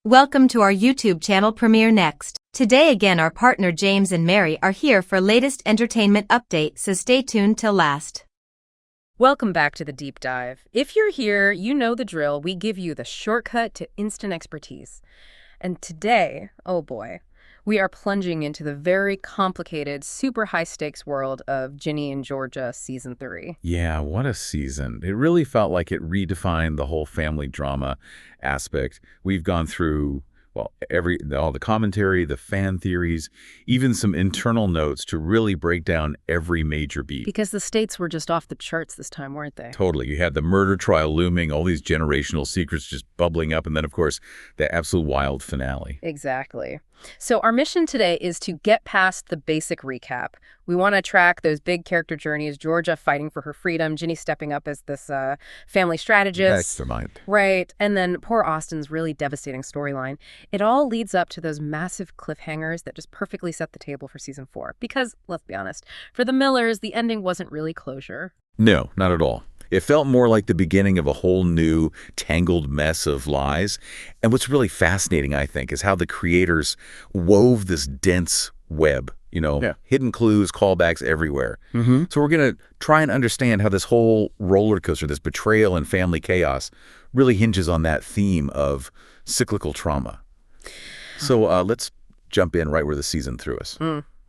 Welcome to our YouTube channel Premiere Next. Today again our partner James and Mary are here for latest entertainment update, so stay tuned till last. Welcome back to the deep dive. If you're here, you know the drill. We give you the shortcut to instant expertise. And today, oh boy, we are plunging into the very complicated, super high-stakes world of Ginny and Georgia Season 3. Yeah, what a season. It really felt like it redefined the whole family drama aspect. We've gone through, well, all the commentary, the fan theories, even some internal notes to really break down every major beat. Because the stakes were just off the charts this time, weren't they? Totally. You had the murder trial looming, all these generational secrets just bubbling up, and then, of course, the absolute wild finale. Exactly. So our mission today is to get past the basic recap. We want to track those big character journeys, Georgia fighting for her freedom, Ginny stepping up as this family strategist. Mastermind. Right. And then poor Austen's really devastating storyline. It all leads up to those massive cliffhangers that just perfectly set the table for Season 4. Because, let's be honest, for the Millers, the ending wasn't really closure. No, not at all. It felt more like the beginning of a whole new tangled mess of lies. And what's really fascinating, I think, is how the creators wove this dense web, hidden clues, callbacks everywhere. So we're going to try and understand how this whole roller coaster, this betrayal and family chaos, really hinges on that theme of cyclical trauma. So let's jump in right where the season threw us,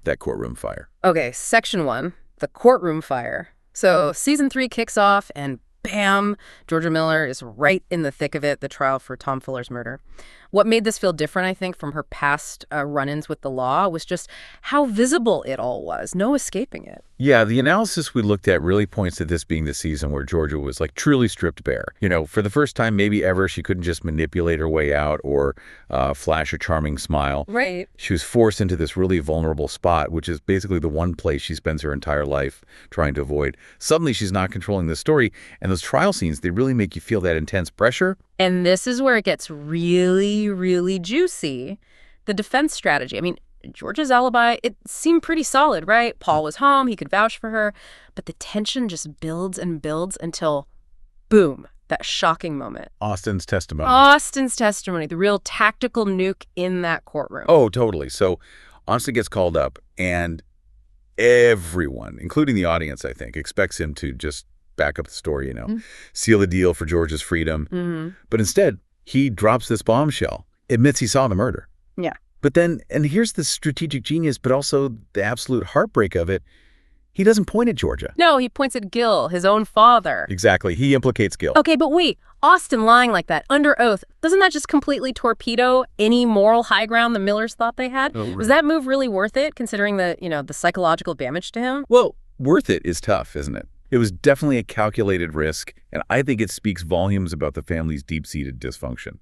that courtroom fire. Okay, Section 1, the courtroom fire. So Season 3 kicks off and bam, Georgia Miller is right in the thick of it, the trial for Tom Fuller's murder. What made this feel different, I think, from her past run-ins with the law was just how visible it all was. No escaping it. Yeah, the analysis we looked at really points to this being the season where Georgia was like truly stripped bare. For the first time maybe ever, she couldn't just manipulate her way out or flash a charming smile. Right. She was forced into this really vulnerable spot, which is basically the one place she spends her entire life trying to avoid. Suddenly she's not controlling the story, and those trial scenes, they really make you feel that intense pressure. And this is where it gets really, really juicy. The defense strategy. I mean, Georgia's alibi, it seemed pretty solid, right? Paul was home, he could vouch for her. But the tension just builds and builds until, boom, that shocking moment. Austen's testimony. The real tactical nuke in that courtroom. Oh, totally. So Austen gets called up, and everyone, including the audience, I think, expects him to just back up the story, seal the deal for Georgia's freedom. But instead, he drops this bombshell, admits he saw the murder. Yeah. But then, and here's the strategic genius, but also the absolute heartbreak of it, he doesn't point at Georgia. No, he points at Gil, his own father. Exactly. He implicates Gil. Okay, but wait, Austen lying like that, under oath, doesn't that just completely torpedo any moral high ground the Millers thought they had? Oh, right. Was that move really worth it, considering the psychological damage to him? Well, worth it is tough, isn't it? It was definitely a calculated risk, and I think it speaks volumes about the family's deep-seated dysfunction.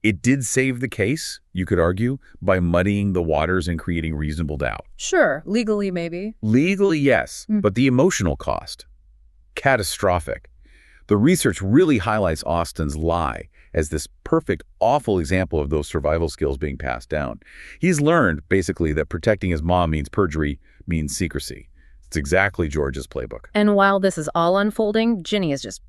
It did save the case, you could argue, by muddying the waters and creating reasonable doubt. Sure, legally maybe. Legally, yes, but the emotional cost, catastrophic. The research really highlights Austen's lie as this perfect, awful example of those survival skills being passed down. He's learned, basically, that protecting his mom means perjury, means secrecy. It's exactly Georgia's playbook. And while this is all unfolding, Ginny is just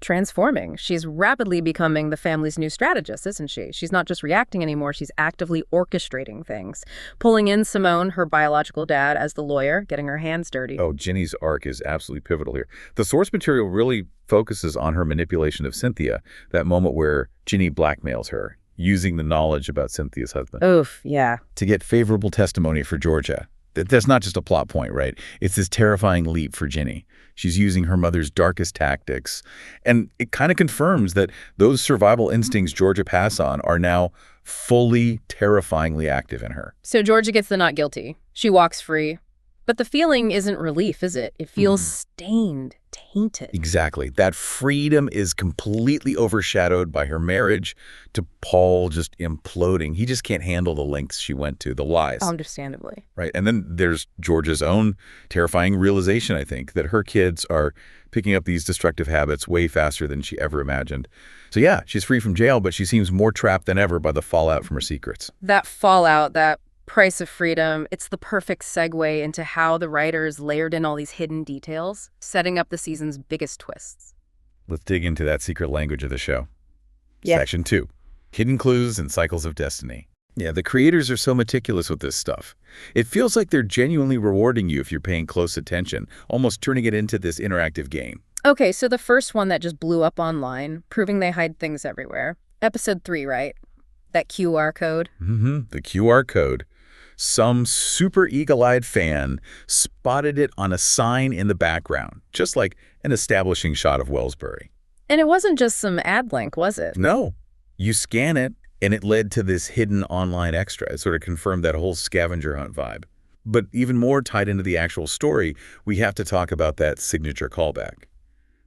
transforming. She's rapidly becoming the family's new strategist, isn't she? She's not just reacting anymore, she's actively orchestrating things. Pulling in Simone, her biological dad, as the lawyer, getting her hands dirty. Oh, Ginny's arc is absolutely pivotal here. The source material really focuses on her manipulation of Cynthia, that moment where Ginny blackmails her, using the knowledge about Cynthia's husband. Oof, yeah. To get favorable testimony for Georgia. That's not just a plot point, right? It's this terrifying leap for Ginny. She's using her mother's darkest tactics. And it kind of confirms that those survival instincts Georgia passed on are now fully terrifyingly active in her. So Georgia gets the not guilty. She walks free. But the feeling isn't relief, is it? It feels stained, tainted. Exactly. That freedom is completely overshadowed by her marriage to Paul just imploding. He just can't handle the lengths she went to, the lies. Understandably. Right. And then there's Georgia's own terrifying realization, I think, that her kids are picking up these destructive habits way faster than she ever imagined. So yeah, she's free from jail, but she seems more trapped than ever by the fallout from her secrets. That fallout, that price of freedom, it's the perfect segue into how the writers layered in all these hidden details, setting up the season's biggest twists. Let's dig into that secret language of the show. Yeah. Section 2, Hidden clues and cycles of destiny. Yeah, the creators are so meticulous with this stuff. It feels like they're genuinely rewarding you if you're paying close attention, almost turning it into this interactive game. Okay, so the first one that just blew up online, proving they hide things everywhere. Episode 3, right? That QR code. The QR code. Some super eagle-eyed fan spotted it on a sign in the background, just like an establishing shot of Wellsbury. And it wasn't just some ad link, was it? No. You scan it, and it led to this hidden online extra. It sort of confirmed that whole scavenger hunt vibe. But even more tied into the actual story, we have to talk about that signature callback.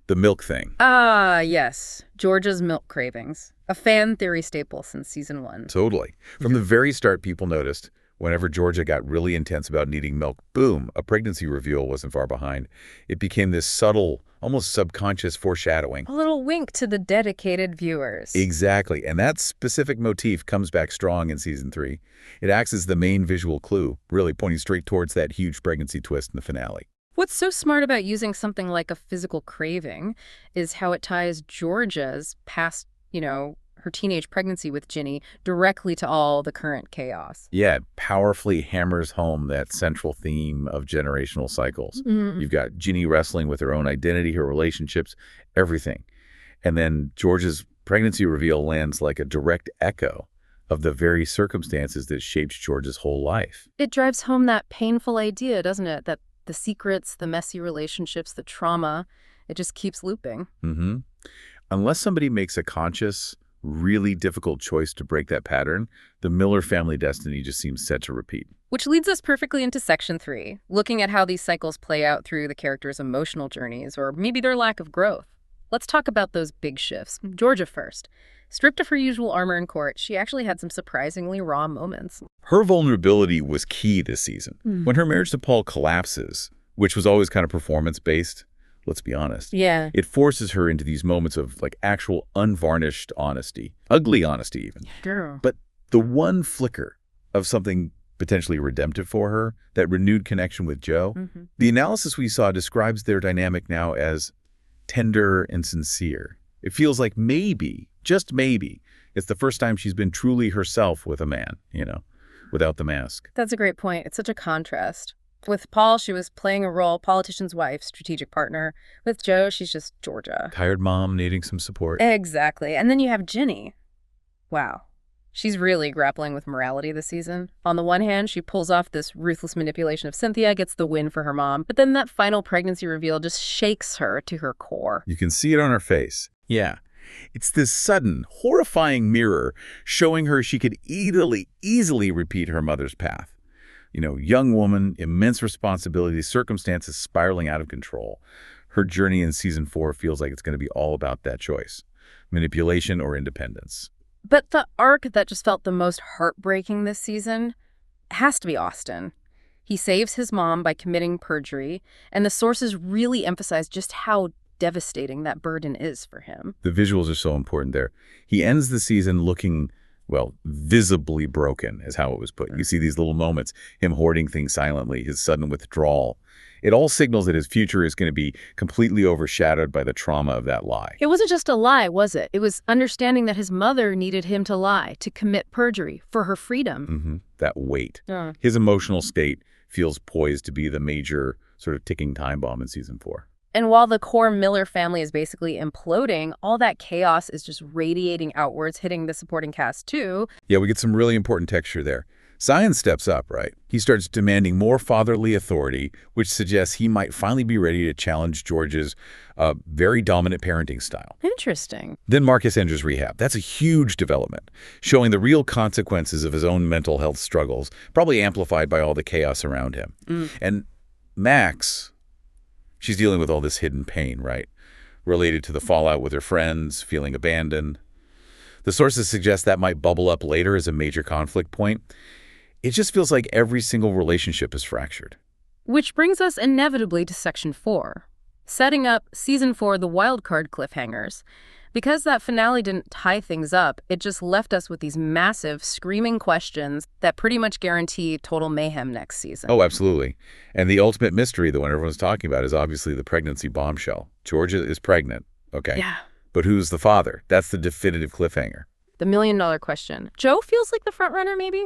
The milk thing. Ah, yes. Georgia's milk cravings. A fan theory staple since season 1. Totally. From the very start, people noticed whenever Georgia got really intense about needing milk, boom, a pregnancy reveal wasn't far behind. It became this subtle, almost subconscious foreshadowing. A little wink to the dedicated viewers. Exactly. And that specific motif comes back strong in season 3. It acts as the main visual clue, really pointing straight towards that huge pregnancy twist in the finale. What's so smart about using something like a physical craving is how it ties Georgia's past, her teenage pregnancy with Ginny directly to all the current chaos. Yeah, it powerfully hammers home that central theme of generational cycles. You've got Ginny wrestling with her own identity, her relationships, everything. And then George's pregnancy reveal lands like a direct echo of the very circumstances that shaped George's whole life. It drives home that painful idea, doesn't it? That the secrets, the messy relationships, the trauma, it just keeps looping. Unless somebody makes a conscious, really difficult choice to break that pattern, the Miller family destiny just seems set to repeat. Which leads us perfectly into section 3, looking at how these cycles play out through the characters' emotional journeys, or maybe their lack of growth. Let's talk about those big shifts. Georgia first. Stripped of her usual armor in court, she actually had some surprisingly raw moments. Her vulnerability was key this season. When her marriage to Paul collapses, which was always kind of performance-based, let's be honest. Yeah. It forces her into these moments of actual unvarnished honesty, ugly honesty even. Girl. But the one flicker of something potentially redemptive for her, that renewed connection with Joe, the analysis we saw describes their dynamic now as tender and sincere. It feels like maybe, just maybe, it's the first time she's been truly herself with a man, without the mask. That's a great point. It's such a contrast. With Paul, she was playing a role, politician's wife, strategic partner. With Joe, she's just Georgia. Tired mom needing some support. Exactly. And then you have Ginny. Wow. She's really grappling with morality this season. On the one hand, she pulls off this ruthless manipulation of Cynthia, gets the win for her mom. But then that final pregnancy reveal just shakes her to her core. You can see it on her face. Yeah. It's this sudden, horrifying mirror showing her she could easily repeat her mother's path. Young woman, immense responsibility, circumstances spiraling out of control. Her journey in season 4 feels like it's going to be all about that choice, manipulation or independence. But the arc that just felt the most heartbreaking this season has to be Austin. He saves his mom by committing perjury, and the sources really emphasize just how devastating that burden is for him. The visuals are so important there. He ends the season looking, visibly broken is how it was put. You see these little moments, him hoarding things silently, his sudden withdrawal. It all signals that his future is going to be completely overshadowed by the trauma of that lie. It wasn't just a lie, was it? It was understanding that his mother needed him to lie, to commit perjury, for her freedom. That weight. His emotional state feels poised to be the major sort of ticking time bomb in season 4. And while the core Miller family is basically imploding, all that chaos is just radiating outwards, hitting the supporting cast too. Yeah, we get some really important texture there. Zion steps up, right? He starts demanding more fatherly authority, which suggests he might finally be ready to challenge George's very dominant parenting style. Interesting. Then Marcus enters rehab. That's a huge development, showing the real consequences of his own mental health struggles, probably amplified by all the chaos around him. And Max, she's dealing with all this hidden pain, right? Related to the fallout with her friends, feeling abandoned. The sources suggest that might bubble up later as a major conflict point. It just feels like every single relationship is fractured. Which brings us inevitably to section 4, setting up season 4, the wildcard cliffhangers. Because that finale didn't tie things up, it just left us with these massive, screaming questions that pretty much guarantee total mayhem next season. Oh, absolutely. And the ultimate mystery, the one everyone's talking about, is obviously the pregnancy bombshell. Georgia is pregnant, okay. Yeah. But who's the father? That's the definitive cliffhanger. The million-dollar question. Joe feels like the front runner, maybe?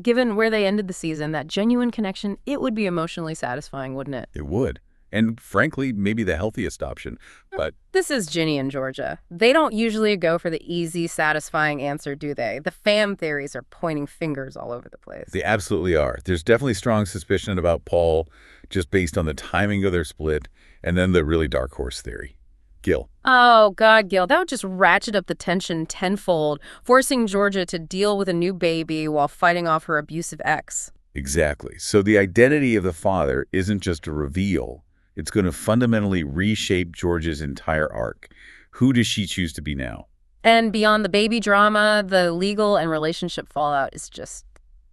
Given where they ended the season, that genuine connection, it would be emotionally satisfying, wouldn't it? It would. And frankly, maybe the healthiest option. But This is Ginny and Georgia. They don't usually go for the easy, satisfying answer, do they? The fan theories are pointing fingers all over the place. they absolutely are. There's definitely strong suspicion about Paul just based on the timing of their split and then the really dark horse theory. Gil. Oh, God, Gil, that would just ratchet up the tension tenfold, forcing Georgia to deal with a new baby while fighting off her abusive ex. Exactly. So the identity of the father isn't just a reveal. It's going to fundamentally reshape Georgia's entire arc. Who does she choose to be now? And beyond the baby drama, the legal and relationship fallout is just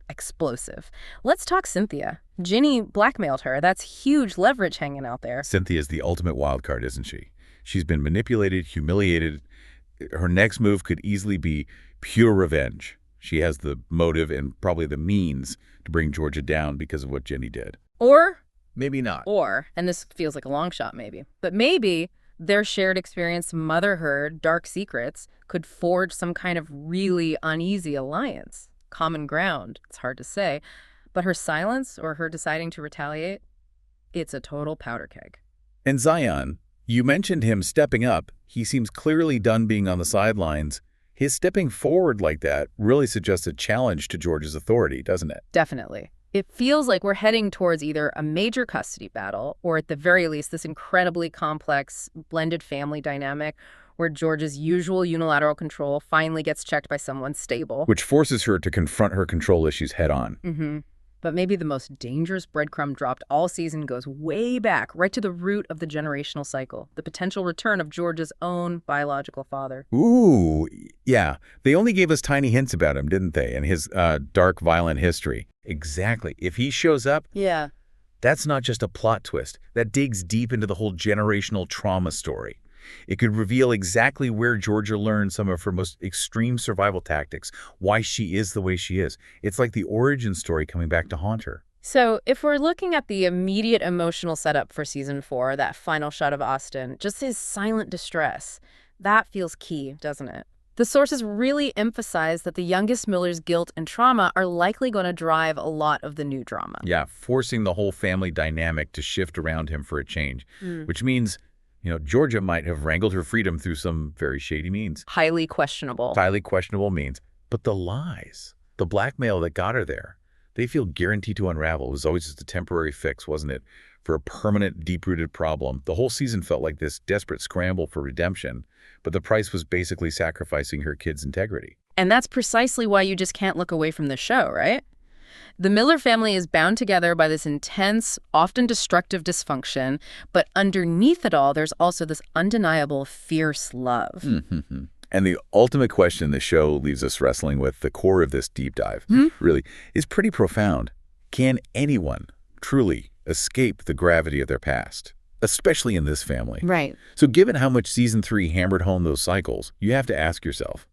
explosive. Let's talk Cynthia. Ginny blackmailed her. That's huge leverage hanging out there. Cynthia's the ultimate wild card, isn't she? She's been manipulated, humiliated. Her next move could easily be pure revenge. She has the motive and probably the means to bring Georgia down because of what Ginny did. Or, Maybe not. and this feels like a long shot maybe, but maybe their shared experience, motherhood, dark secrets, could forge some kind of really uneasy alliance. Common ground, it's hard to say. But her silence or her deciding to retaliate, it's a total powder keg. And Zion, you mentioned him stepping up. He seems clearly done being on the sidelines. His stepping forward like that really suggests a challenge to Georgia's authority, doesn't it? Definitely. It feels like we're heading towards either a major custody battle or at the very least this incredibly complex blended family dynamic where Georgia's usual unilateral control finally gets checked by someone stable. Which forces her to confront her control issues head on. But maybe the most dangerous breadcrumb dropped all season goes way back, right to the root of the generational cycle, the potential return of Georgia's own biological father. Ooh, yeah. They only gave us tiny hints about him, didn't they? And his dark, violent history. Exactly. If he shows up, Yeah. that's not just a plot twist. That digs deep into the whole generational trauma story. It could reveal exactly where Georgia learned some of her most extreme survival tactics, why she is the way she is. It's like the origin story coming back to haunt her. So if we're looking at the immediate emotional setup for season 4, that final shot of Austin, just his silent distress, that feels key, doesn't it? The sources really emphasize that the youngest Miller's guilt and trauma are likely going to drive a lot of the new drama. Yeah, forcing the whole family dynamic to shift around him for a change, which means, Georgia might have wrangled her freedom through some very shady means. Highly questionable. Highly questionable means. But the lies, the blackmail that got her there, they feel guaranteed to unravel. It was always just a temporary fix, wasn't it? For a permanent, deep-rooted problem. The whole season felt like this desperate scramble for redemption, but the price was basically sacrificing her kid's integrity. And that's precisely why you just can't look away from the show, right? The Miller family is bound together by this intense, often destructive dysfunction, but underneath it all, there's also this undeniable, fierce love. And the ultimate question the show leaves us wrestling with, the core of this deep dive, really, is pretty profound. Can anyone truly escape the gravity of their past, especially in this family? Right. So given how much Season 3 hammered home those cycles, you have to ask yourself,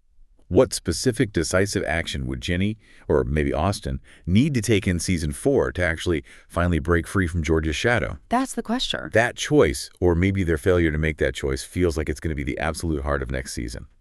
what specific decisive action would Ginny, or maybe Austin, need to take in Season 4 to actually finally break free from Georgia's shadow? That's the question. That choice, or maybe their failure to make that choice, feels like it's going to be the absolute heart of next season.